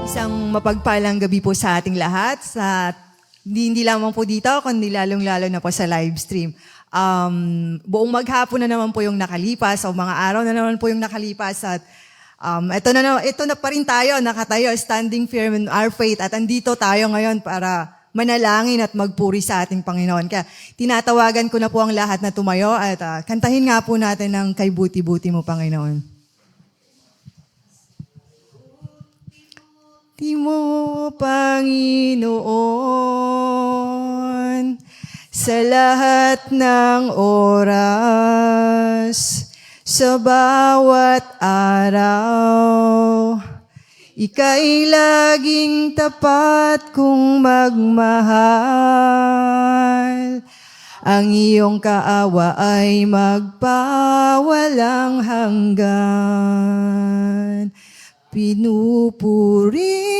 Isang mapagpalang gabi po sa ating lahat, sa hindi lamang po dito, kundi lalong-lalo na po sa live stream. Buong maghapon na naman po yung nakalipas, o mga araw na naman po yung nakalipas, at ito na pa rin tayo, nakatayo, standing firm in our faith, at andito tayo ngayon para manalangin at magpuri sa ating Panginoon. Kaya tinatawagan ko na po ang lahat na tumayo at kantahin nga po natin ng Kay Buti-Buti Mo, Panginoon. Di mo, Panginoon, sa lahat ng oras, sa bawat araw, ika'y laging tapat kong magmahal. Ang iyong kaawa ay magpawalang hanggan. Pinupuri,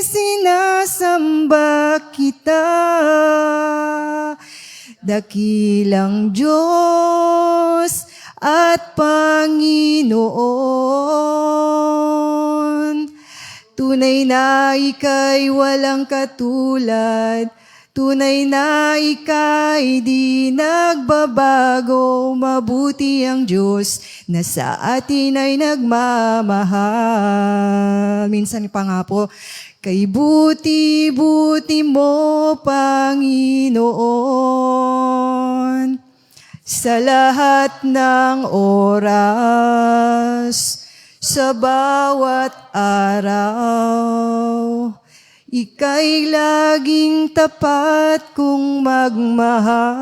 sinasamba kita, dakilang Diyos at Panginoon. Tunay na ika'y walang katulad, tunay na ika'y di nagbabago. Mabuti ang Diyos na sa atin ay nagmamahal. Minsan pa nga po, kay buti-buti mo, Panginoon, sa lahat ng oras, sa bawat araw, ika'y laging tapat kong magmahal.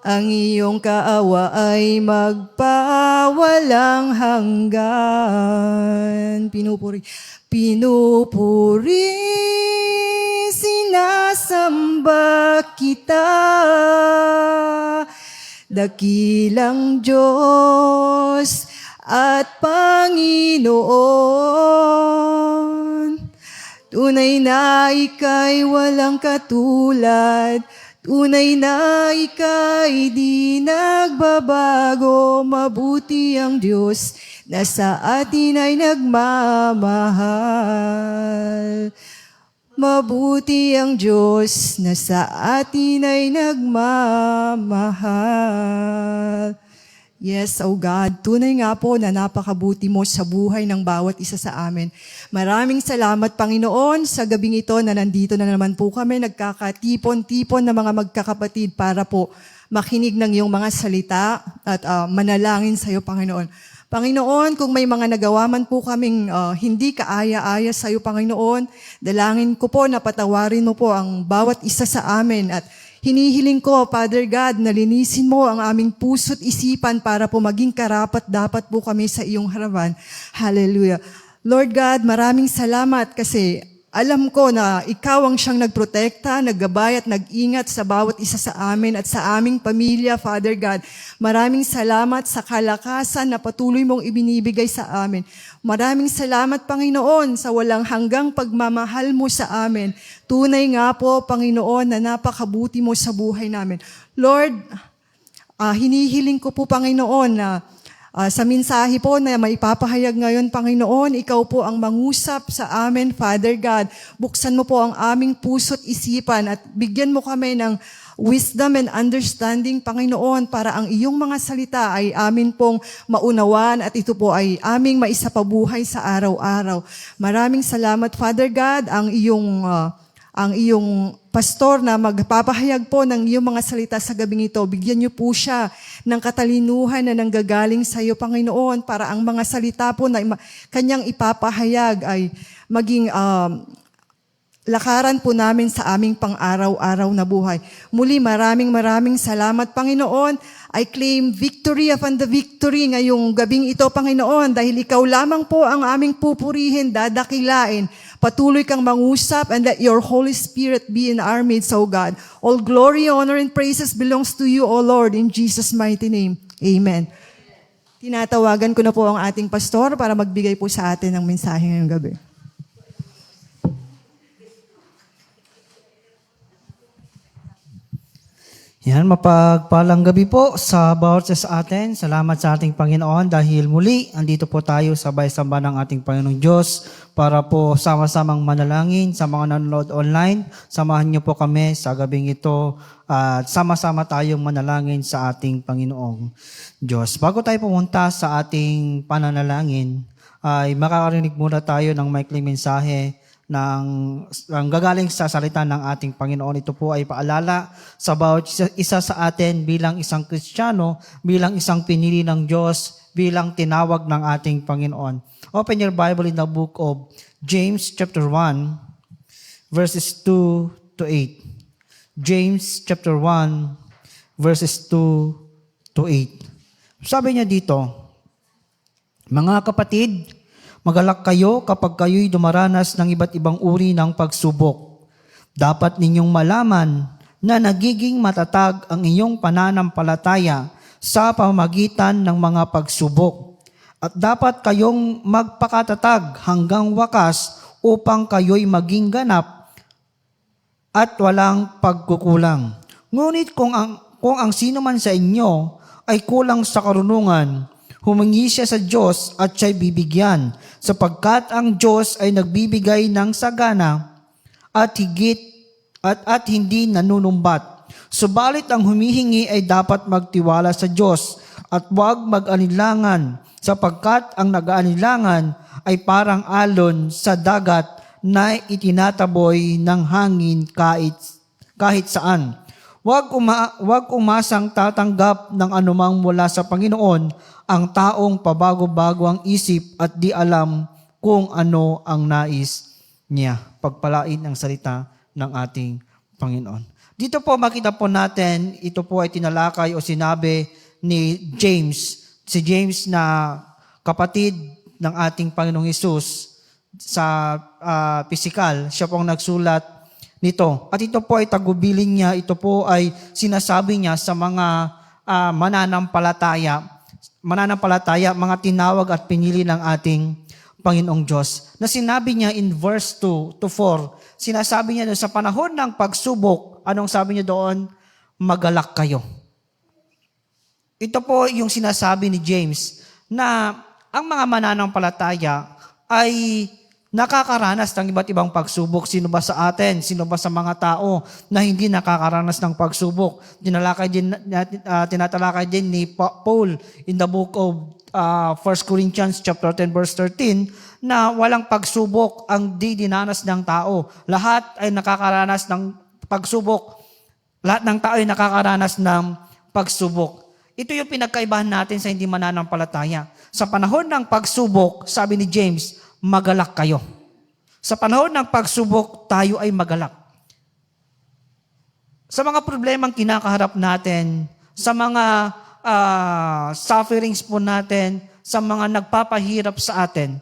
Ang iyong kaawa ay magpawalang hanggan. Pinupuri, sinasamba kita, dakilang Diyos at Panginoon. Tunay na ika'y walang katulad, tunay na ika'y di nagbabago. Mabuti ang Diyos na sa atin ay nagmamahal. Mabuti ang Diyos na sa atin ay nagmamahal. Yes, oh God, tunay nga po na napakabuti mo sa buhay ng bawat isa sa amin. Maraming salamat, Panginoon, sa gabing ito na nandito na naman po kami, nagkakatipon-tipon na mga magkakapatid para po makinig ng iyong mga salita at manalangin sa iyo, Panginoon. Panginoon, kung may mga nagawa man po kaming hindi kaaya-aya sa iyo, Panginoon, dalangin ko po na patawarin mo po ang bawat isa sa amin at hinihiling ko, Father God, na linisin mo ang aming puso't isipan para po maging karapat-dapat po kami sa iyong harapan. Hallelujah. Lord God, maraming salamat kasi alam ko na ikaw ang siyang nagprotekta, naggabay at nag-ingat sa bawat isa sa amin at sa aming pamilya, Father God. Maraming salamat sa kalakasan na patuloy mong ibinibigay sa amin. Maraming salamat, Panginoon, sa walang hanggang pagmamahal mo sa amin. Tunay nga po, Panginoon, na napakabuti mo sa buhay namin. Lord, hinihiling ko po, Panginoon, na sa mensahe po na maipapahayag ngayon, Panginoon, ikaw po ang mangusap sa amin, Father God. Buksan mo po ang aming puso't isipan at bigyan mo kami ng wisdom and understanding, Panginoon, para ang iyong mga salita ay amin pong maunawan at ito po ay aming maisapabuhay sa araw-araw. Maraming salamat, Father God, ang iyong pastor na magpapahayag po ng iyong mga salita sa gabing ito. Bigyan niyo po siya ng katalinuhan na nanggagaling sa iyo, Panginoon, para ang mga salita po na kanyang ipapahayag ay maging lakaran po namin sa aming pang-araw-araw na buhay. Muli, maraming salamat, Panginoon. I claim victory upon the victory ngayong gabing ito, Panginoon, dahil ikaw lamang po ang aming pupurihin, dadakilain. Patuloy kang mangusap and let your Holy Spirit be in our midst, O God. All glory, honor, and praises belongs to you, O Lord, in Jesus' mighty name. Amen. Tinatawagan ko na po ang ating pastor para magbigay po sa atin ng mensahe ngayong gabi. Yan, mapagpalang gabi po sa bawat isa sa atin. Salamat sa ating Panginoon dahil muli, andito po tayo sabay-samba ng ating Panginoong Diyos para po sama-samang manalangin sa mga nanonood online. Samahan niyo po kami sa gabing ito at sama-sama tayong manalangin sa ating Panginoong Diyos. Bago tayo pumunta sa ating pananalangin, ay makakarinig muna tayo ng maikling mensahe ng gagaling sa salita ng ating Panginoon. Ito po ay paalala sa bawat isa sa atin bilang isang Kristiyano, bilang isang pinili ng Diyos, bilang tinawag ng ating Panginoon. Open your Bible in the book of James chapter 1, verses 2 to 8. James chapter 1, verses 2 to 8. Sabi niya dito, mga kapatid, magalak kayo kapag kayo'y dumaranas ng iba't ibang uri ng pagsubok. Dapat ninyong malaman na nagiging matatag ang inyong pananampalataya sa pamamagitan ng mga pagsubok. At dapat kayong magpakatatag hanggang wakas upang kayo'y maging ganap at walang pagkukulang. Ngunit kung ang sino man sa inyo ay kulang sa karunungan, humingi siya sa Diyos at siya'y bibigyan, sapagkat ang Diyos ay nagbibigay ng sagana at higit at hindi nanunumbat. Subalit ang humihingi ay dapat magtiwala sa Diyos at huwag mag-anilangan, sapagkat ang nag-aanilangan ay parang alon sa dagat na itinataboy ng hangin kahit saan. Huwag umasang tatanggap ng anumang mula sa Panginoon ang taong pabago-bago ang isip at di alam kung ano ang nais niya. Pagpalain ang salita ng ating Panginoon. Dito po makita po natin, ito po ay tinalakay o sinabi ni James. Si James na kapatid ng ating Panginoong Hesus sa pisikal. Siya po ang nagsulat nito. At ito po ay tagubilin niya, ito po ay sinasabi niya sa mga mananampalataya, mga tinawag at pinili ng ating Panginoong Diyos. Na sinabi niya in verse 2 to 4, sinasabi niya doon sa panahon ng pagsubok, anong sabi niya doon? Magalak kayo. Ito po yung sinasabi ni James na ang mga mananampalataya ay nakakaranas ng iba't ibang pagsubok. Sino ba sa atin? Sino ba sa mga tao na hindi nakakaranas ng pagsubok? Tinatalakay din ni Paul in the book of 1 Corinthians chapter 10 verse 13 na walang pagsubok ang dinanas ng tao. Lahat ay nakakaranas ng pagsubok. Lahat ng tao ay nakakaranas ng pagsubok. Ito yung pinagkaibahan natin sa hindi mananampalataya. Sa panahon ng pagsubok, sabi ni James, magalak kayo. Sa panahon ng pagsubok, tayo ay magalak. Sa mga problemang kinakaharap natin, sa mga sufferings po natin, sa mga nagpapahirap sa atin,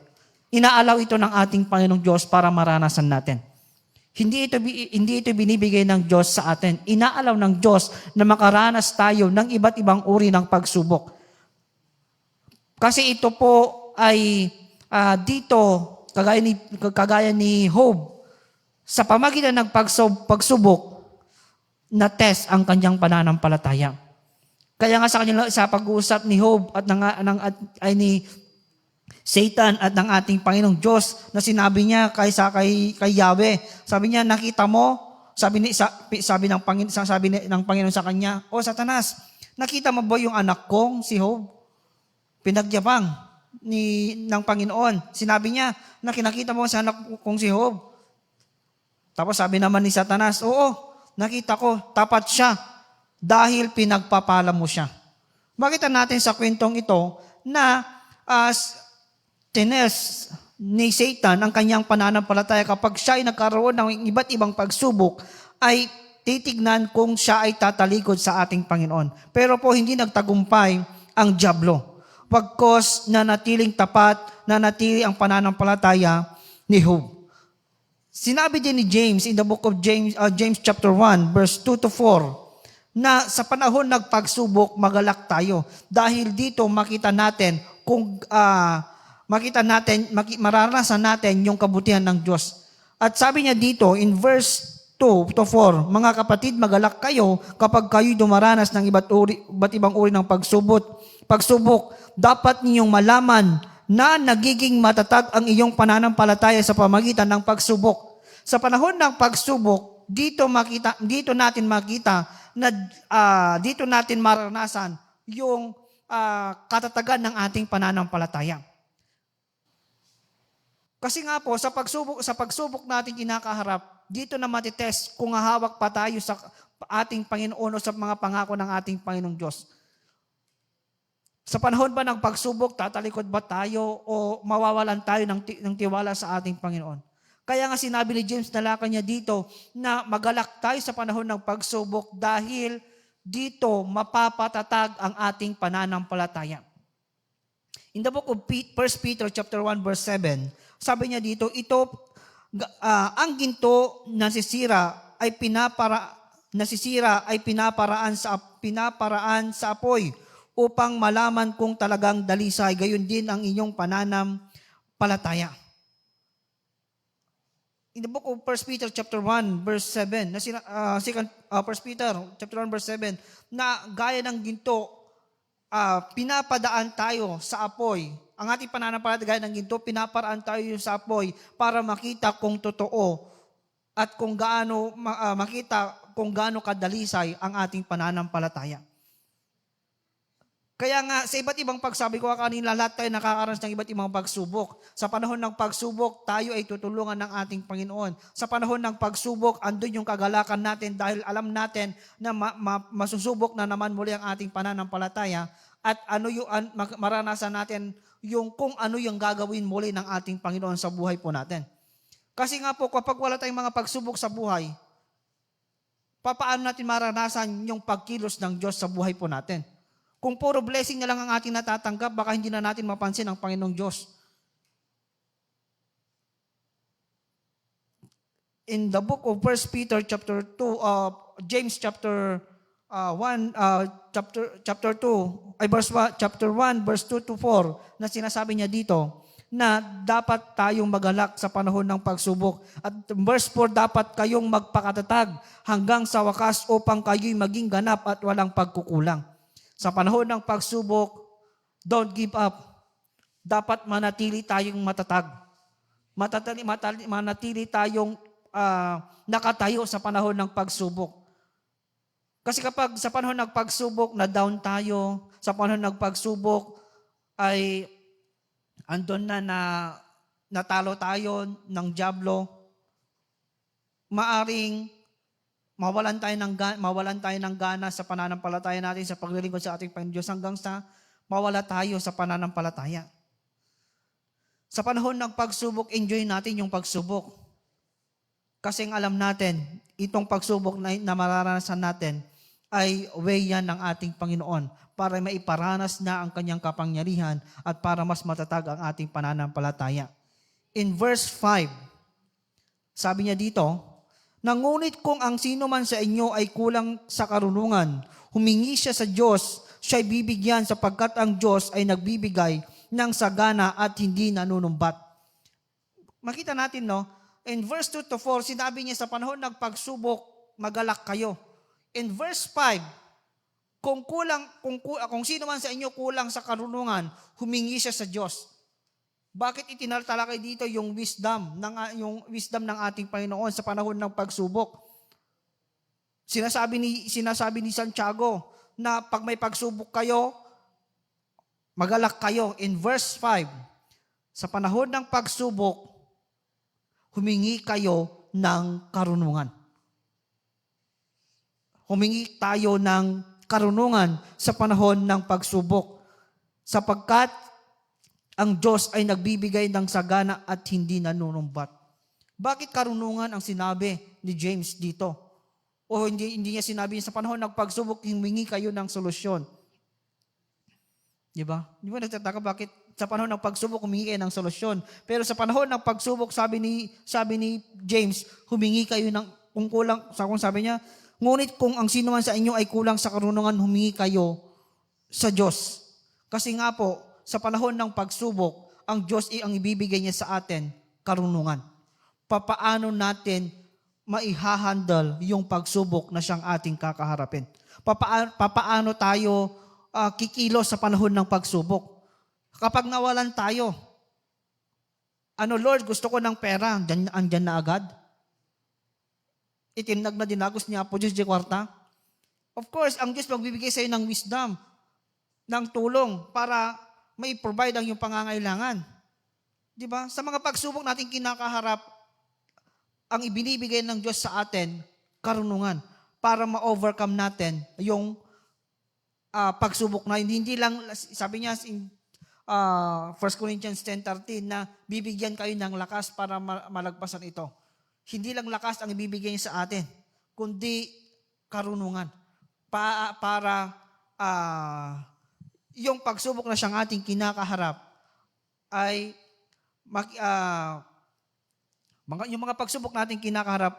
inaalaw ito ng ating Panginoong Diyos para maranasan natin. Hindi ito binibigay ng Diyos sa atin. Inaalaw ng Diyos na makaranas tayo ng iba't ibang uri ng pagsubok. Kasi ito po ay dito, kagaya ni Job, sa pamagitan ng pagsubok, na test ang kanyang pananampalataya. Kaya nga sa pag-uusap ni Job at ni Satan at ng ating Panginoong Diyos, na sinabi niya kay Yahweh, sabi niya, nakita mo, sabi ng Panginoon sa kanya, o Satanas, nakita mo ba yung anak kong si Job? Pinagyabang ng Panginoon. Sinabi niya, nakita mo sa anak kong si Job. Tapos sabi naman ni Satanas, oo, nakita ko, tapat siya dahil pinagpapala mo siya. Makita natin sa kwentong ito na tines ni Satan ang kanyang pananampalataya kapag siya ay nagkaroon ng iba't ibang pagsubok, ay titignan kung siya ay tatalikod sa ating Panginoon. Pero po hindi nagtagumpay ang dyablo. Pagkos na natiling tapat, na natili ang pananampalataya ni Job. Sinabi din ni James in the book of James chapter 1 verse 2 to 4 na sa panahon ng pagsubok magalak tayo. Dahil dito makita natin kung mararanasan natin yung kabutihan ng Diyos. At sabi niya dito in verse 2 to 4, mga kapatid, magalak kayo kapag kayo dumaranas ng iba't ibang uri ng pagsubok. Dapat ninyong malaman na nagiging matatag ang iyong pananampalataya sa pamagitan ng pagsubok. Sa panahon ng pagsubok, dito natin maranasan yung katatagan ng ating pananampalataya. Kasi nga po, sa pagsubok natin kinakaharap, dito na matitest kung hahawak pa tayo sa ating Panginoon o sa mga pangako ng ating Panginoong Diyos. Sa panahon ba ng pagsubok, tatalikod ba tayo o mawawalan tayo ng tiwala sa ating Panginoon? Kaya nga sinabi ni James na lakad niya dito na magalak tayo sa panahon ng pagsubok dahil dito mapapatatag ang ating pananampalataya. In the book of 1 Peter chapter 1 verse 7, sabi niya dito, ang ginto nasisira ay pinaparaan sa apoy upang malaman kung talagang dalisay, gayon din ang inyong pananampalataya. In the book of 1 Peter chapter 1 verse 7, 1 Peter chapter 1 verse 7, na gaya ng ginto, pinapadaan tayo sa apoy. Ang ating pananampalataya ng ginto, pinaparaan tayo sa apoy para makita kung totoo at makita kung gaano kadalisay ang ating pananampalataya. Kaya nga, sa iba't ibang pagsabi ko kanina, lahat tayo nakakaranas ng iba't ibang pagsubok. Sa panahon ng pagsubok, tayo ay tutulungan ng ating Panginoon. Sa panahon ng pagsubok, andun yung kagalakan natin dahil alam natin na masusubok na naman muli ang ating pananampalataya at maranasan natin yung kung ano yung gagawin muli ng ating Panginoon sa buhay po natin. Kasi nga po, kapag wala tayong mga pagsubok sa buhay, paano natin maranasan yung pagkilos ng Diyos sa buhay po natin? Kung puro blessing na lang ang ating natatanggap, baka hindi na natin mapansin ang Panginoong Diyos. In the book of 1 Peter chapter 2, James chapter 1, chapter 2, chapter 1, verse 2 to 4, na sinasabi niya dito, na dapat tayong magalak sa panahon ng pagsubok. At verse 4, dapat kayong magpakatatag hanggang sa wakas upang kayo'y maging ganap at walang pagkukulang. Sa panahon ng pagsubok, don't give up. Dapat manatili tayong matatag. Manatili tayong nakatayo sa panahon ng pagsubok. Kasi kapag sa panahon ng pagsubok, na-down tayo, sa panahon ng pagsubok, ay andun na natalo tayo ng dyablo, maaring mawalan tayo ng gana sa pananampalataya natin, sa paglilingkod sa ating Panginoon Diyos, hanggang sa mawala tayo sa pananampalataya. Sa panahon ng pagsubok, enjoy natin yung pagsubok. Kasi alam natin, itong pagsubok na mararanasan natin ay way yan ng ating Panginoon para maiparanas na ang kanyang kapangyarihan at para mas matatag ang ating pananampalataya. In verse 5, sabi niya dito, ngunit kung ang sino man sa inyo ay kulang sa karunungan, humingi siya sa Diyos, siya'y bibigyan sapagkat ang Diyos ay nagbibigay ng sagana at hindi nanunumbat. Makita natin, no? In verse 2 to 4, sinabi niya sa panahon ng pagsubok, magalak kayo. In verse 5, kung sino man sa inyo kulang sa karunungan, humingi siya sa Diyos. Bakit itinaltalakay dito yung wisdom ng ating Panginoon sa panahon ng pagsubok? Sinasabi ni Santiago na pag may pagsubok kayo, magalak kayo. In verse 5, sa panahon ng pagsubok, humingi kayo ng karunungan. Humingi tayo ng karunungan sa panahon ng pagsubok. Sapagkat ang Diyos ay nagbibigay ng sagana at hindi nanunumbat. Bakit karunungan ang sinabi ni James dito? O hindi niya sinabi sa panahon ng pagsubok, humingi kayo ng solusyon. Di ba? Di ba nagtataka bakit sa panahon ng pagsubok humingi kayo ng solusyon? Pero sa panahon ng pagsubok, sabi ni James, humingi kayo ng kung sabi niya, ngunit kung ang sino man sa inyo ay kulang sa karunungan, humingi kayo sa Diyos. Kasi nga po, sa panahon ng pagsubok, ang Diyos ang ibibigay niya sa atin, karunungan. Papaano natin maihahandle yung pagsubok na siyang ating kakaharapin? Papaano tayo kikilos sa panahon ng pagsubok? Kapag nawalan tayo, Lord, gusto ko ng pera, andyan na agad? Itinag na dinagos niya po Diyos di kwarta? Of course, ang Diyos magbibigay sa iyo ng wisdom, ng tulong para may provide ang iyong pangangailangan. Di ba? Sa mga pagsubok natin kinakaharap, ang ibinibigay ng Diyos sa atin, karunungan, para ma-overcome natin yung pagsubok na yun. Hindi lang, sabi niya in 1 Corinthians 10:13 na bibigyan kayo ng lakas para malagpasan ito. Hindi lang lakas ang ibibigay niya sa atin, kundi karunungan. Para yung pagsubok na siyang ating kinakaharap ay yung mga pagsubok natin kinakaharap,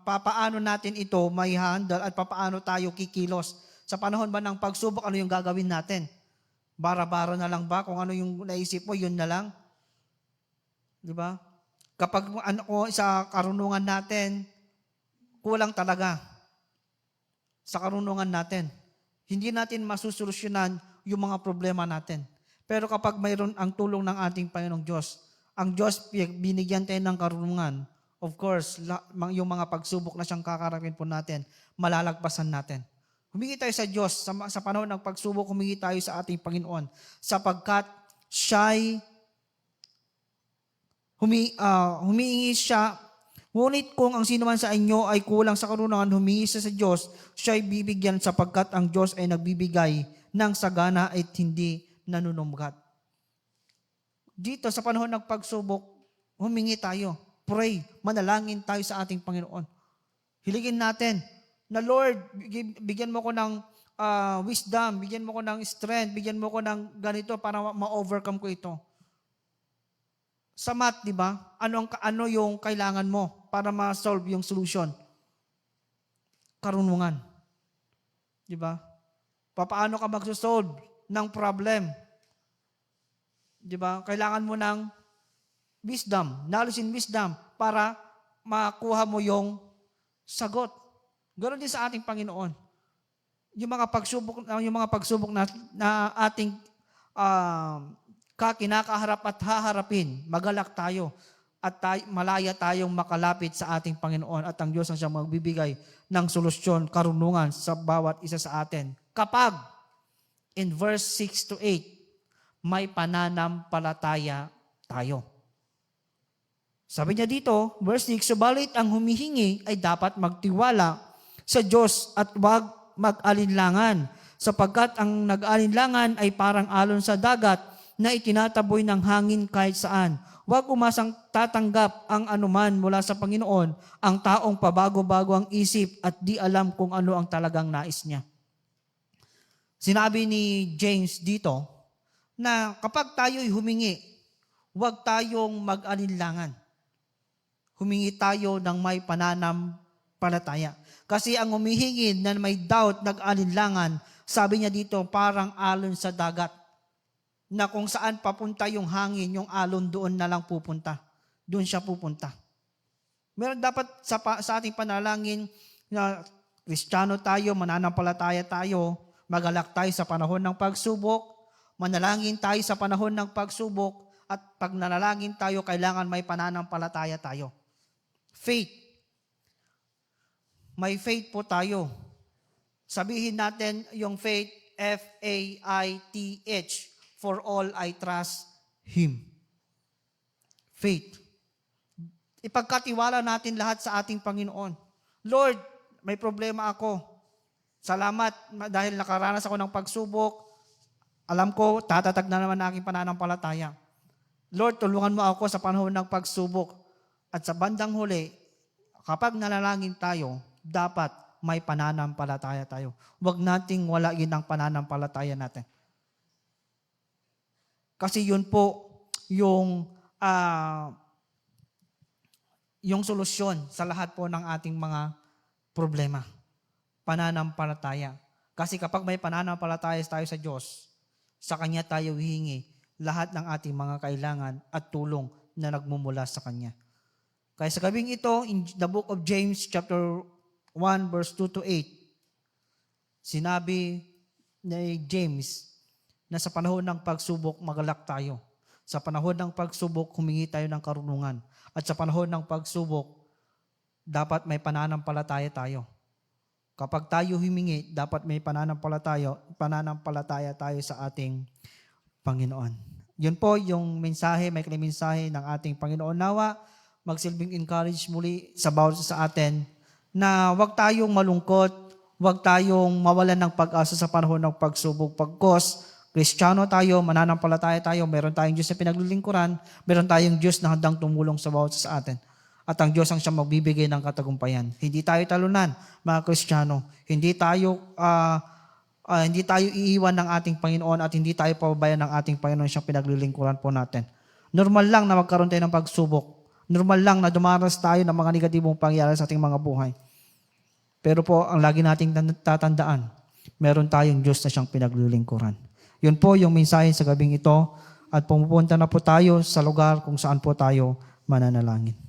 papaano natin ito may handle at papaano tayo kikilos. Sa panahon ba ng pagsubok, ano yung gagawin natin? Bara-bara na lang ba? Kung ano yung naisip mo, yun na lang. Di ba? Kapag sa karunungan natin, kulang talaga sa karunungan natin. Hindi natin masusolusyonan yung mga problema natin. Pero kapag mayroon ang tulong ng ating Panginoong Diyos, ang Diyos binigyan tayo ng karunungan, of course, yung mga pagsubok na siyang kakarapin po natin, malalagpasan natin. Humingi tayo sa Diyos, sa panahon ng pagsubok, humingi tayo sa ating Panginoon, sapagkat siya'y humiingi siya. Ngunit kung ang sino man sa inyo ay kulang sa karunungan, humingi siya sa Diyos, siya'y bibigyan sapagkat ang Diyos ay nagbibigay ng sagana at hindi nanunumgat. Dito sa panahon ng pagsubok, humingi tayo, pray, manalangin tayo sa ating Panginoon. Hiligin natin na Lord, bigyan mo ko ng wisdom, bigyan mo ko ng strength, bigyan mo ko ng ganito para ma-overcome ko ito. Sa math, di ba? Ano yung kailangan mo para ma-solve yung solution? Karunungan. Di ba? Paano ka mag-solve ng problem? Di ba? Kailangan mo ng wisdom, knowledge and wisdom para makuha mo yung sagot. Ganoon din sa ating Panginoon. Yung mga pagsubok na ating kinakaharap at haharapin, magalak tayo at malaya tayong makalapit sa ating Panginoon at ang Diyos ang siyang magbibigay ng solusyon, karunungan sa bawat isa sa atin. Kapag, in verse 6 to 8, may pananampalataya tayo. Sabi niya dito, verse 6, subalit ang humihingi ay dapat magtiwala sa Diyos at huwag mag-alinlangan, sapagkat ang nag-alinlangan ay parang alon sa dagat na itinataboy ng hangin kahit saan. Huwag umasang tatanggap ang anuman mula sa Panginoon, ang taong pabago-bago ang isip at di alam kung ano ang talagang nais niya. Sinabi ni James dito na kapag tayo'y humingi, huwag tayong mag-alinlangan. Humingi tayo ng may pananampalataya. Kasi ang humihingi na may doubt, nag-alinlangan, sabi niya dito, parang alon sa dagat. Na kung saan papunta yung hangin, yung alon doon na lang pupunta. Doon siya pupunta. Meron dapat sa ating panalangin na Kristiyano tayo, mananampalataya tayo, magalak tayo sa panahon ng pagsubok, manalangin tayo sa panahon ng pagsubok, at pag nanalangin tayo, kailangan may pananampalataya tayo. Faith. May faith po tayo. Sabihin natin yung faith, F-A-I-T-H, for all I trust Him. Faith. Ipagkatiwala natin lahat sa ating Panginoon. Lord, may problema ako. Salamat dahil nakaranas ako ng pagsubok. Alam ko, tatatag na naman ang aking pananampalataya. Lord, tulungan mo ako sa panahon ng pagsubok. At sa bandang huli, kapag nalalangin tayo, dapat may pananampalataya tayo. Huwag nating walain ang pananampalataya natin. Kasi yun po yung solusyon sa lahat po ng ating mga problema. Pananampalataya. Kasi kapag may pananampalataya tayo sa Diyos, sa Kanya tayo hihingi lahat ng ating mga kailangan at tulong na nagmumula sa Kanya. Kaya sa gabing ito, in the book of James chapter 1 verse 2 to 8, sinabi ni James na sa panahon ng pagsubok, magalak tayo. Sa panahon ng pagsubok, humingi tayo ng karunungan. At sa panahon ng pagsubok, dapat may pananampalataya tayo. Kapag tayo humingi, dapat may pananampalataya tayo sa ating Panginoon. Yun po yung mensahe, may mensahe ng ating Panginoon. Nawa, magsilbing encourage muli sa bawat isa sa atin na huwag tayong malungkot, huwag tayong mawalan ng pag-asa sa panahon ng pagsubok. Pagkos, Kristiyano tayo, mananampalataya tayo, meron tayong Diyos na pinaglilingkuran, meron tayong Diyos na handang tumulong sa bawat isa sa atin. At ang Diyos ang siyang magbibigay ng katagumpayan. Hindi tayo talunan, mga Kristiyano. Hindi tayo iiwan ng ating Panginoon at hindi tayo pababayan ng ating Panginoon siyang pinaglilingkuran po natin. Normal lang na magkaroon tayo ng pagsubok. Normal lang na dumaras tayo ng mga negatibong pangyayari sa ating mga buhay. Pero po, ang lagi nating tatandaan, meron tayong Diyos na siyang pinaglilingkuran. Yun po yung mensahe sa gabing ito at pumupunta na po tayo sa lugar kung saan po tayo mananalangin.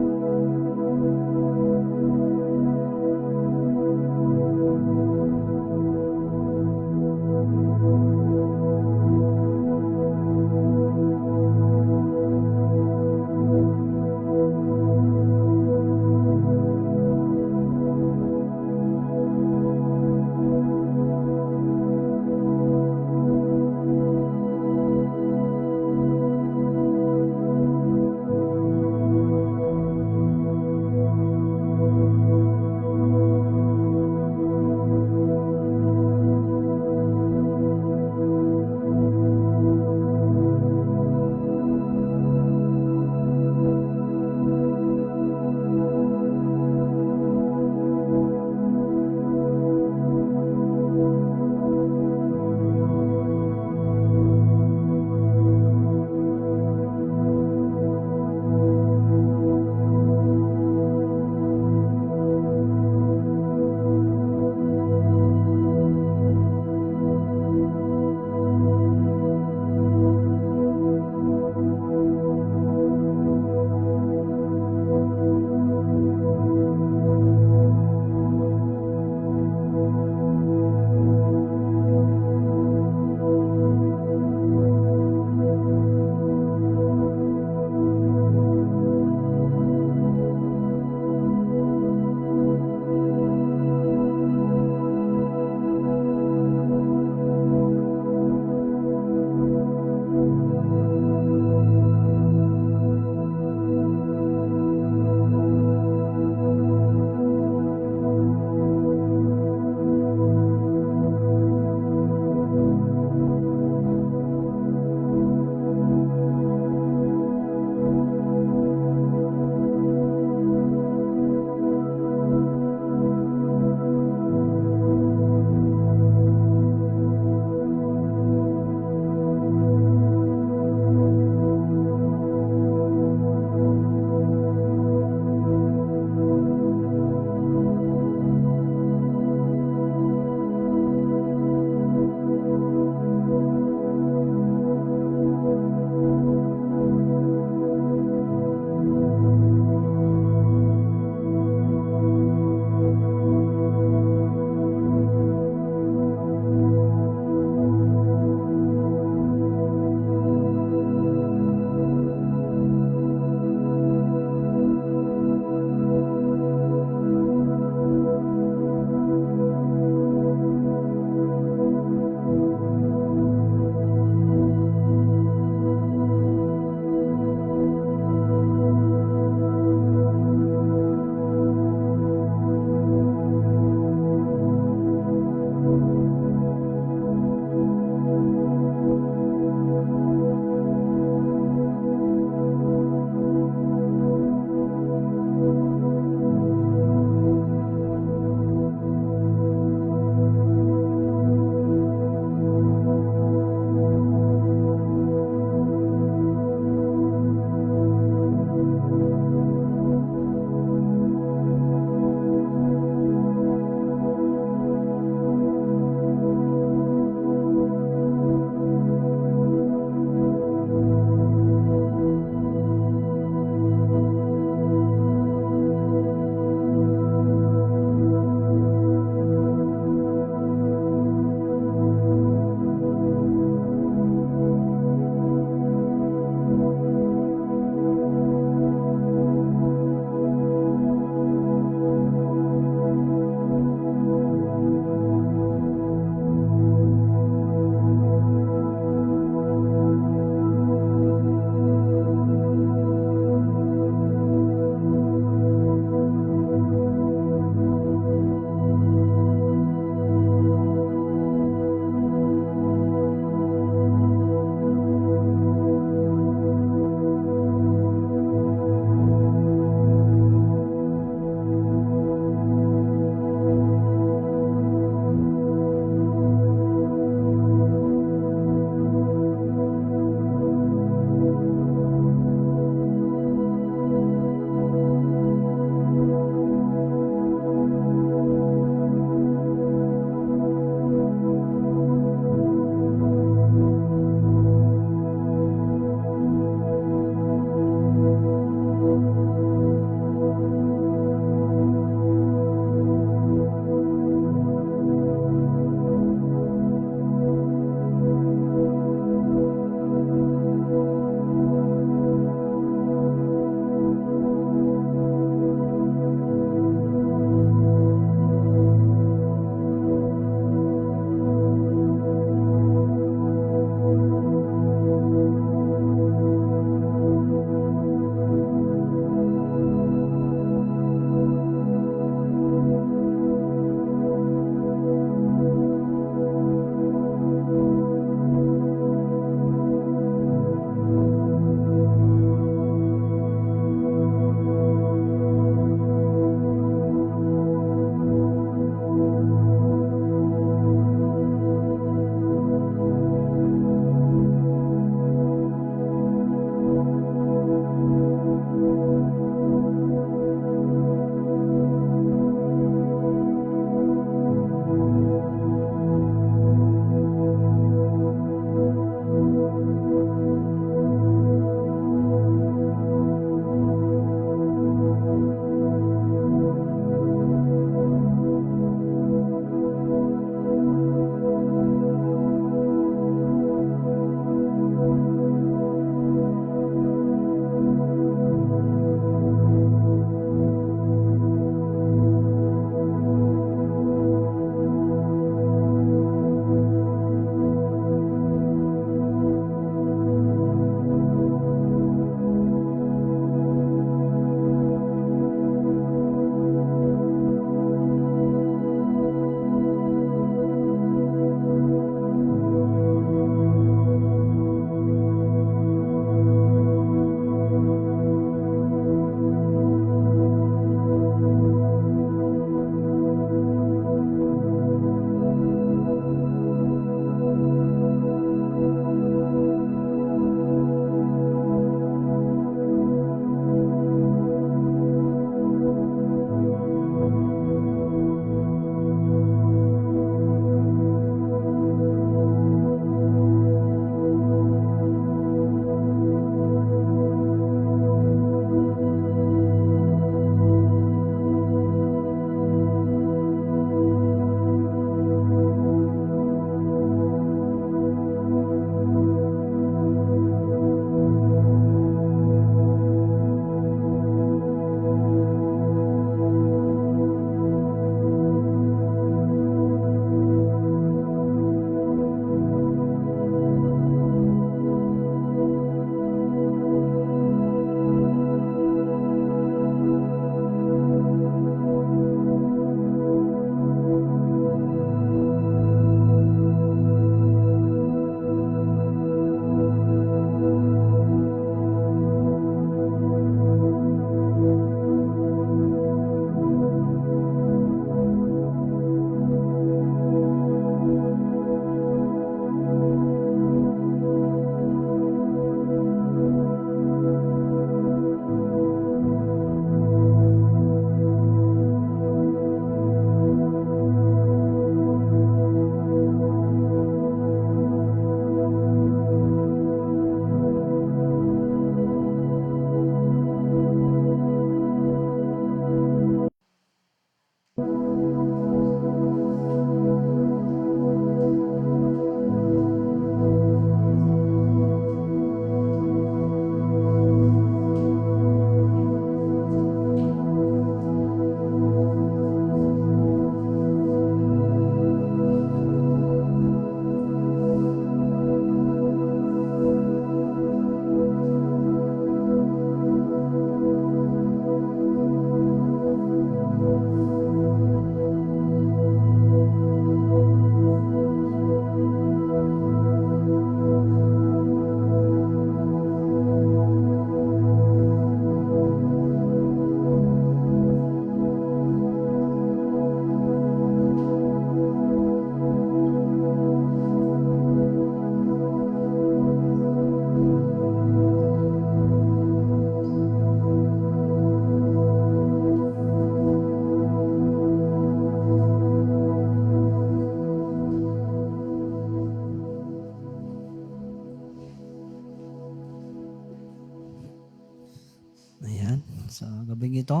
sa gabing ito.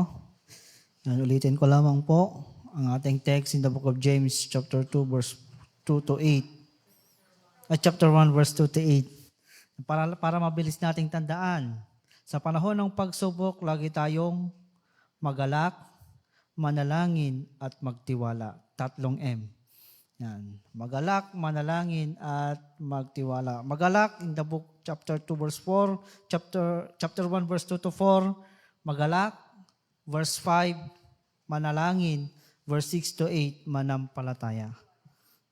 Yan, ulitin ko lamang po ang ating text in the book of James chapter 2 verse 2 to 8. Chapter 1 verse 2 to 8. Para mabilis nating tandaan. Sa panahon ng pagsubok, lagi tayong magalak, manalangin at magtiwala. 3 M. Yan. Magalak, manalangin at magtiwala. Magalak in the book chapter 2 verse 4, chapter 1 verse 2 to 4, magalak, verse 5, manalangin, verse 6 to 8, manampalataya.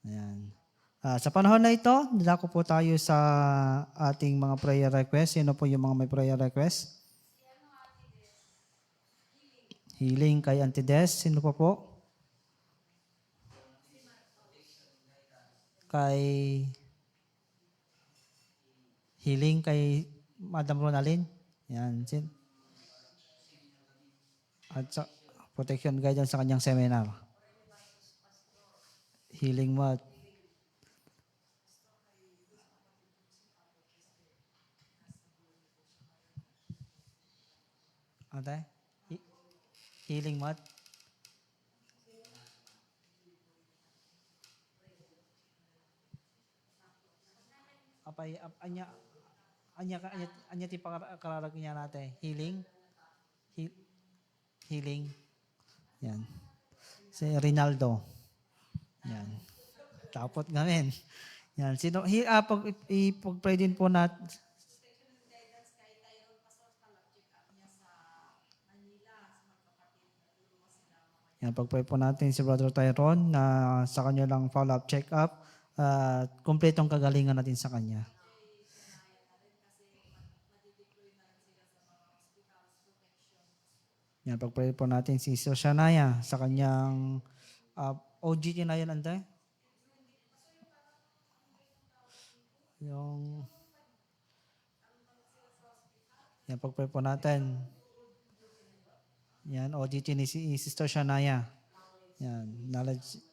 Ayan. Sa panahon na ito, dako po tayo sa ating mga prayer request. Sino po yung mga may prayer request? Healing kay Auntie Des. Sino pa po? Kay healing kay Madam Ronalyn. Yan. At sa protection guidance sa kanyang seminar. Healing what? Ate? Healing what? Anya ti pakararag niya natin. Healing. Yan. Si Rinaldo. Yan. Tapot ngamin. Yan. Pag-pray din po natin. Yan, pag-pray po natin si Brother Tyrone na sa kanya lang follow-up check-up at kumpletong kagalingan natin sa kanya. Yan, pag-pray po natin si Sister Shania sa kanyang OGT na yan, ante? Yan, pag-pray po natin. Yan, OGT ni Sister Shania. Yan, knowledge.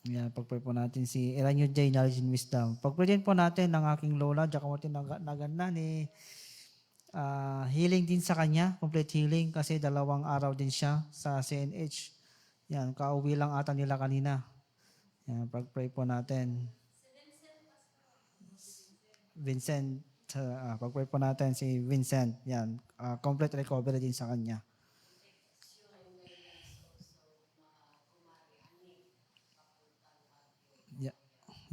Yan, pag-pray po natin si Eranyo J, Knowledge and Wisdom. Pag-pray din po natin ng aking lola, Diyan mo tinaganda ni healing din sa kanya, complete healing kasi 2 araw din siya sa CNH. Yan, kauwi lang ata nila kanina. Yan, pag-pray po natin. Vincent, pag-pray po natin si Vincent. Yan, complete recovery din sa kanya.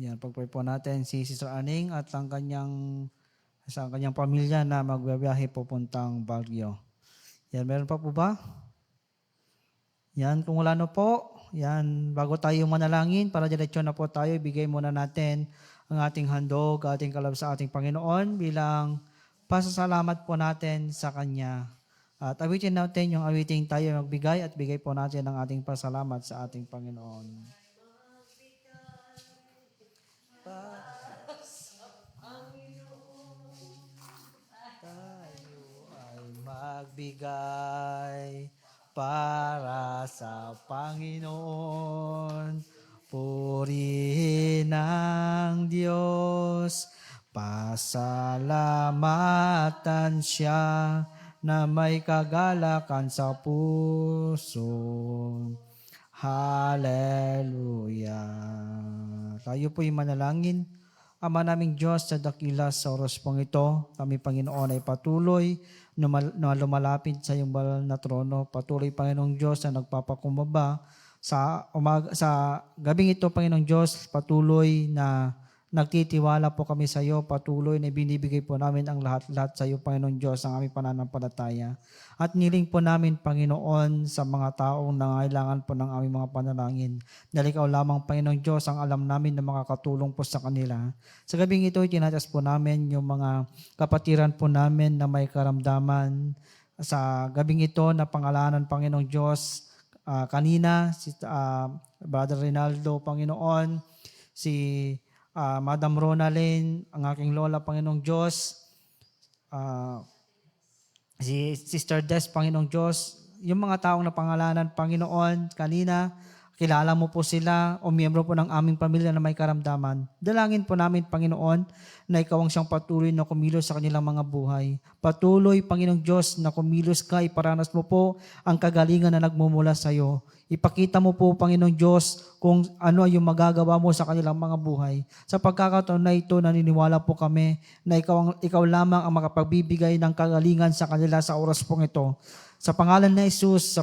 Yan, pag-pray po natin si Sister Aning at sa kanyang pamilya na magbabiyahe pupuntang Baguio. Yan, meron pa po ba? Yan, kung wala na po, yan, bago tayo manalangin, para diretso na po tayo, ibigay muna natin ang ating handog, ating kalab sa ating Panginoon bilang pasasalamat po natin sa Kanya. At awitin natin yung awiting tayo magbigay at bigay po natin ang ating pasalamat sa ating Panginoon. Magbigay para sa Panginoon, purihin ang Diyos, pasalamatan siya na may kagalakan sa puso. Hallelujah. Tayo po'y manalangin. Ama naming Diyos, sa dakila sa oras pong ito, kami Panginoon ay patuloy na lumalapit sa iyong banal na trono. Patuloy, Panginoong Diyos, na nagpapakumbaba sa gabing ito, Panginoong Diyos, patuloy na nagtitiwala po kami sa iyo, patuloy na binibigay po namin ang lahat-lahat sa iyo, Panginoong Diyos, ang aming pananampalataya. At niling po namin, Panginoon, sa mga taong nangailangan po ng aming mga panalangin. Dahil ikaw lamang, Panginoong Diyos, ang alam namin na makakatulong po sa kanila. Sa gabing ito, itinatas po namin yung mga kapatiran po namin na may karamdaman. Sa gabing ito, na pangalanan, Panginoong Diyos, kanina, si Brother Rinaldo, Panginoon, si Madam Ronalyn, ang aking lola, Panginoong Diyos, si Sister Des, Panginoong Diyos, yung mga taong napangalanan, Panginoon, kanina, kilala mo po sila o miyembro po ng aming pamilya na may karamdaman. Dalangin po namin, Panginoon, na ikaw ang siyang patuloy na kumilos sa kanilang mga buhay. Patuloy, Panginoong Diyos, na kumilos ka, iparanas mo po ang kagalingan na nagmumula sa iyo. Ipakita mo po, Panginoong Diyos, kung ano yung magagawa mo sa kanilang mga buhay. Sa pagkakataon na ito, naniniwala po kami na ikaw lamang ang makapagbibigay ng kagalingan sa kanila sa oras pong ito. Sa pangalan na Jesus,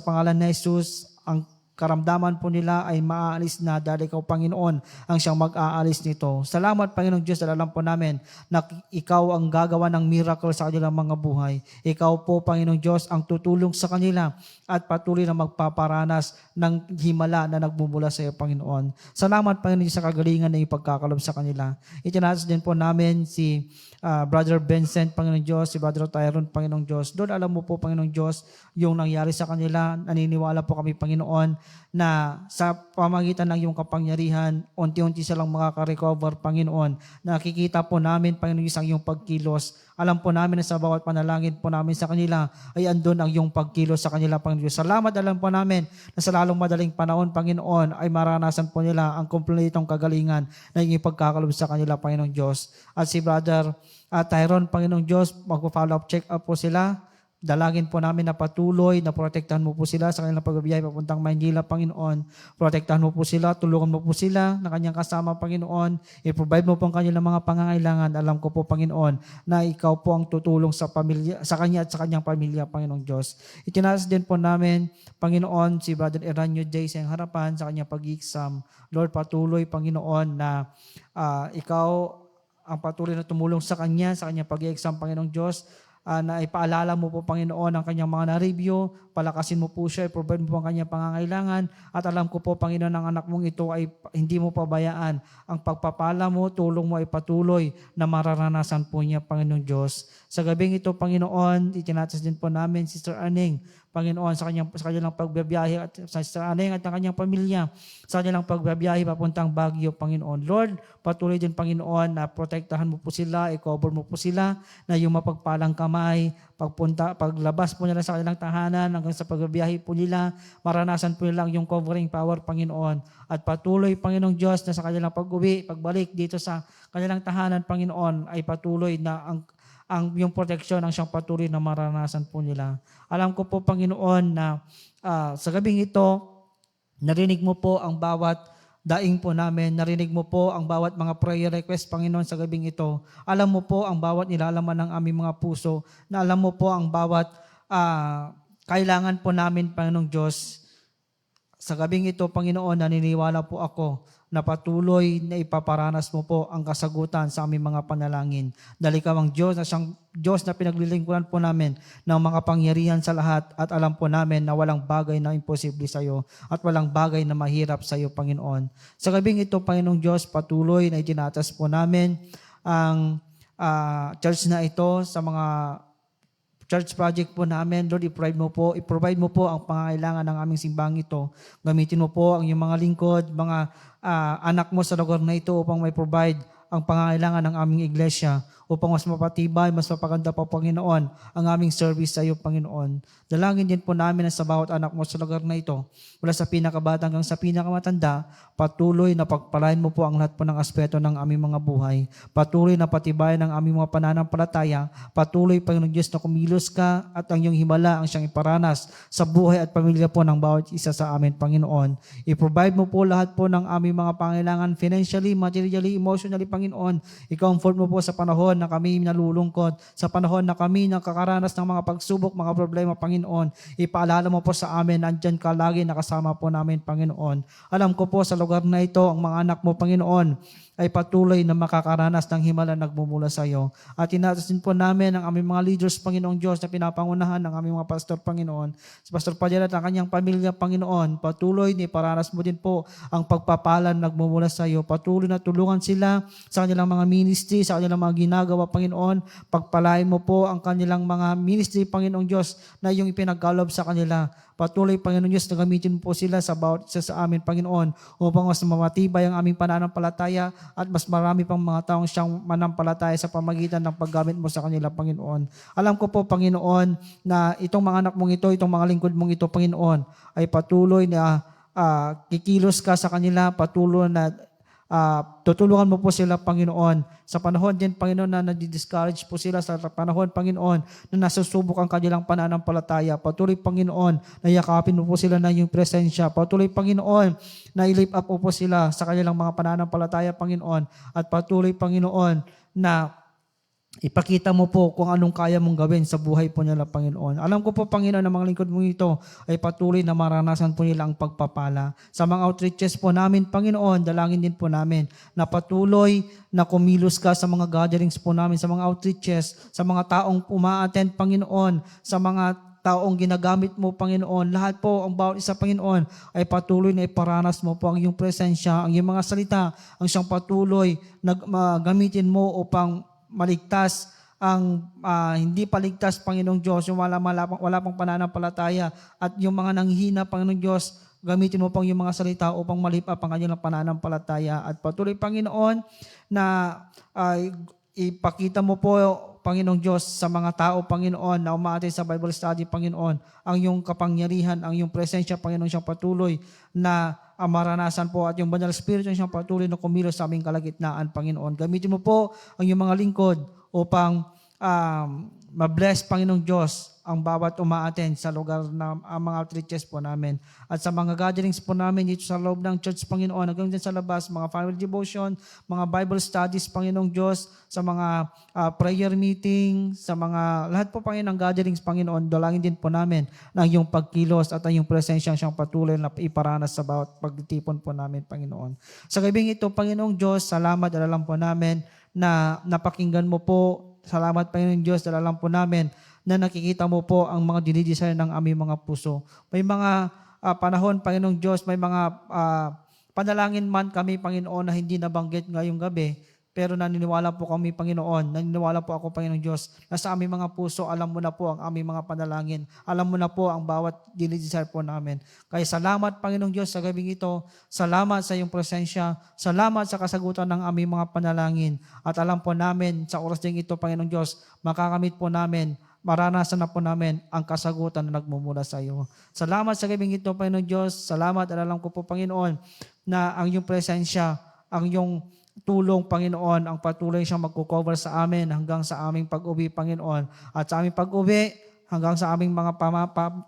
ang karamdaman po nila ay maaalis na dahil ikaw, Panginoon, ang siyang mag-aalis nito. Salamat, Panginoong Diyos, dahil alam po namin na ikaw ang gagawa ng miracle sa kanilang mga buhay. Ikaw po, Panginoong Diyos, ang tutulong sa kanila at patuloy na magpaparanas ng himala na nagmumula sa iyo, Panginoon. Salamat, Panginoon Diyos, sa kagalingan na ipagkakalob sa kanila. Itinaas din po namin si Brother Vincent, Panginoong Diyos, si Brother Tyrone, Panginoong Diyos. Doon alam mo po, Panginoong Diyos, yung nangyari sa kanila. Naniniwala po kami, Panginoon, na sa pamagitan ng iyong kapangyarihan, unti-unti silang makaka-recover, Panginoon. Nakikita po namin, Panginoon Diyos, ang iyong pagkilos. Alam po namin na sa bawat panalangin po namin sa kanila ay andun ang iyong pagkilos sa kanila, Panginoon Diyos. Salamat, alam po namin na sa lalong madaling panahon, Panginoon, ay maranasan po nila ang kumpletong kagalingan na iyong ipagkakalob sa kanila, Panginoong Diyos. At si Brother Tyrone, Panginoong Diyos, magpo-follow up, check up po sila. Dalangin po namin na patuloy na protektahan mo po sila sa kanilang pagbibiyahe papuntang Maynila, Panginoon. Protektahan mo po sila, tulungan mo po sila na kanyang kasama, Panginoon. I-provide mo po ang kanilang mga pangangailangan. Alam ko po, Panginoon, na ikaw po ang tutulong sa pamilya, sa kanya at sa kanyang pamilya, Panginoong Diyos. Itinaas din po namin, Panginoon, si Brother Eranio J. sa harapan sa kanyang pag-exam. Lord, patuloy, Panginoon, na ikaw ang patuloy na tumulong sa kanyang pag-exam, Panginoong Diyos. Na ipaalala mo po, Panginoon, ang kanyang mga na-review, palakasin mo po siya, i-provide mo po ang kanyang pangangailangan, at alam ko po, Panginoon, ang anak mong ito ay hindi mo pabayaan. Ang pagpapala mo, tulong mo ay patuloy na mararanasan po niya, Panginoon Diyos. Sa gabing ito, Panginoon, itinatas din po namin, Sister Aning, Panginoon, sa kanilang pagbabiyahe at sa Sister Aning at ang kanyang pamilya, sa kanilang pagbabiyahe papuntang Baguio, Panginoon. Lord, patuloy din, Panginoon, na protektahan mo po sila, i-cover mo po sila, na yung mapagpalang kamay, paglabas po nila sa kanilang tahanan, hanggang sa pagbabiyahe po nila, maranasan po nila yung covering power, Panginoon. At patuloy, Panginoong Diyos, na sa kanilang pag-uwi, pagbalik dito sa kanilang tahanan, Panginoon, ay patuloy na ang yung proteksyon ang siyang patuloy na maranasan po nila. Alam ko po, Panginoon, na sa gabing ito, narinig mo po ang bawat daing po namin, narinig mo po ang bawat mga prayer request, Panginoon, sa gabing ito. Alam mo po ang bawat nilalaman ng aming mga puso, na alam mo po ang bawat kailangan po namin, Panginoong Diyos. Sa gabing ito, Panginoon, naniniwala po ako na patuloy na ipaparanas mo po ang kasagutan sa aming mga panalangin. Dahil ikaw ang Diyos na siyang Diyos na pinaglilingkuran po namin ng mga pangyarihan sa lahat, at alam po namin na walang bagay na imposible sa iyo at walang bagay na mahirap sa iyo, Panginoon. Sa gabing ito, Panginoong Diyos, patuloy na itinatas po namin ang church na ito sa mga church project po namin. Lord, i-provide mo po ang pangangailangan ng aming simbang ito. Gamitin mo po ang iyong mga lingkod, mga anak mo sa lugar na ito upang may provide ang pangangailangan ng aming iglesia, upang mas mapatibay, mas mapaganda pa, Panginoon, ang aming service sa iyo, Panginoon. Dalangin din po namin na sa bawat anak mo sa lugar na ito, mula sa pinakabata hanggang sa pinakamatanda, patuloy na pagpalain mo po ang lahat po ng aspeto ng aming mga buhay. Patuloy na patibayan ang aming mga pananampalataya. Patuloy, Panginoon Diyos, na kumilos ka at ang iyong himala ang siyang iparanas sa buhay at pamilya po ng bawat isa sa amin, Panginoon. I-provide mo po lahat po ng aming mga pangailangan financially, materially, emotionally, Panginoon. I-comfort mo po sa panahon na kami nalulungkot, sa panahon na kami nakakaranas ng mga pagsubok, mga problema, Panginoon. Ipaalala mo po sa amin, andyan ka lagi, nakasama po namin, Panginoon. Alam ko po sa lugar na ito, ang mga anak mo, Panginoon, ay patuloy na makakaranas ng himala nagmumula sa iyo. At tinatasin po namin ang aming mga leaders, Panginoong Diyos, na pinapangunahan ng aming mga pastor, Panginoon. Si Pastor Padilla at ang kanyang pamilya, Panginoon, patuloy ni paranas mo din po ang pagpapalan nagmumula sa iyo. Patuloy na tulungan sila sa kanilang mga ministry, sa kanilang mga ginagawa, Panginoon. Pagpalain mo po ang kanilang mga ministry, Panginoong Diyos, na iyong ipinagkalob sa kanila. Patuloy, Panginoon Diyos, na gamitin po sila sa bawat isa sa amin, Panginoon, upang mas mamatibay ang aming pananampalataya at mas marami pang mga taong siyang manampalataya sa pamagitan ng paggamit mo sa kanila, Panginoon. Alam ko po, Panginoon, na itong mga anak mong ito, itong mga lingkod mong ito, Panginoon, ay patuloy na kikilos ka sa kanila, patuloy na tutulungan mo po sila, Panginoon. Sa panahon din, Panginoon, na nadi-discourage po sila, sa panahon, Panginoon, na nasusubok ang kanilang pananampalataya. Patuloy, Panginoon, na yakapin mo po sila na yung presensya. Patuloy, Panginoon, na i-lift up po sila sa kanilang mga pananampalataya, Panginoon. At patuloy, Panginoon, na ipakita mo po kung anong kaya mong gawin sa buhay po nila, Panginoon. Alam ko po, Panginoon, na mga lingkod mo ito ay patuloy na maranasan po nila ang pagpapala. Sa mga outreaches po namin, Panginoon, dalangin din po namin na patuloy na kumilos ka sa mga gatherings po namin, sa mga outreaches, sa mga taong uma-attend, Panginoon, sa mga taong ginagamit mo, Panginoon. Lahat po, ang bawat isa, Panginoon, ay patuloy na iparanas mo po ang iyong presensya, ang iyong mga salita, ang siyang patuloy na gamitin mo upang maligtas ang hindi paligtas, Panginoong Diyos, yung wala pang pananampalataya, at yung mga nanghihina, Panginoong Diyos, gamitin mo pang yung mga salita upang malip up ang kanilang pananampalataya. At patuloy, Panginoon, na ipakita mo po, Panginoong Diyos, sa mga tao, Panginoon, na umaattend sa Bible study, Panginoon, ang iyong kapangyarihan, ang iyong presensya, Panginoon, siyang patuloy na maranasan po, at yung Banal Espiritu siyang patuloy na kumilos sa aming kalagitnaan, Panginoon. Gamitin mo po ang iyong mga lingkod upang mabless, Panginoong Diyos, ang bawat umaattend sa lugar na ang mga outreaches po namin. At sa mga gatherings po namin dito sa loob ng church, Panginoon, hanggang din sa labas, mga family devotion, mga Bible studies, Panginoong Diyos, sa mga prayer meeting, sa mga lahat po, Panginoon, ng gatherings, Panginoon, dalangin din po namin na yung pagkilos at ang yung presensya siyang patuloy na iparanas sa bawat pagtipon po namin, Panginoon. Sa gabing ito, Panginoong Diyos, salamat, alam po namin na napakinggan mo po. Salamat, Panginoon Diyos, alam po namin na nakikita mo po ang mga dinidesire ng aming mga puso. May mga panahon, Panginoong Diyos, may mga panalangin man kami, Panginoon, na hindi nabanggit ngayong gabi, pero naniniwala po kami, Panginoon, naniniwala po ako, Panginoong Diyos, na sa aming mga puso, alam mo na po ang aming mga panalangin. Alam mo na po ang bawat dinidesire po namin. Kaya salamat, Panginoong Diyos, sa gabing ito. Salamat sa iyong presensya. Salamat sa kasagutan ng aming mga panalangin. At alam po namin, sa oras ding ito, Panginoong Diyos, makakamit po namin, maranasan na po namin ang kasagutan na nagmumula sa iyo. Salamat sa gabing ito, Panginoon Diyos. Salamat at alam ko po, Panginoon, na ang iyong presensya, ang iyong tulong, Panginoon, ang patuloy siyang magkukover sa amin hanggang sa aming pag-uwi, Panginoon. At sa aming pag-uwi, hanggang sa aming mga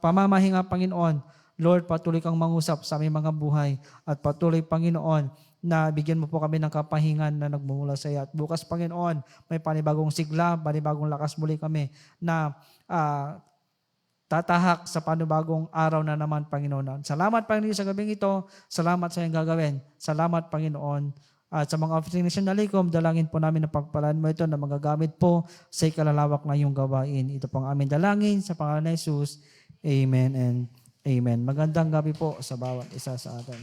pamamahinga, Panginoon, Lord, patuloy kang mangusap sa aming mga buhay. At patuloy, Panginoon, na bigyan mo po kami ng kapahingan na nagmumula sa iyo. At bukas, Panginoon, may panibagong sigla, panibagong lakas muli kami na tatahak sa panibagong araw na naman, Panginoon. Salamat, Panginoon, sa gabing ito. Salamat sa iyong gagawin. Salamat, Panginoon. At sa mga officers na likom, dalangin po namin na pagpalaan mo ito na magagamit po sa ikalalawak na iyong gawain. Ito pong aming dalangin sa pangalan ni Jesus. Amen and amen. Magandang gabi po sa bawat isa sa atin.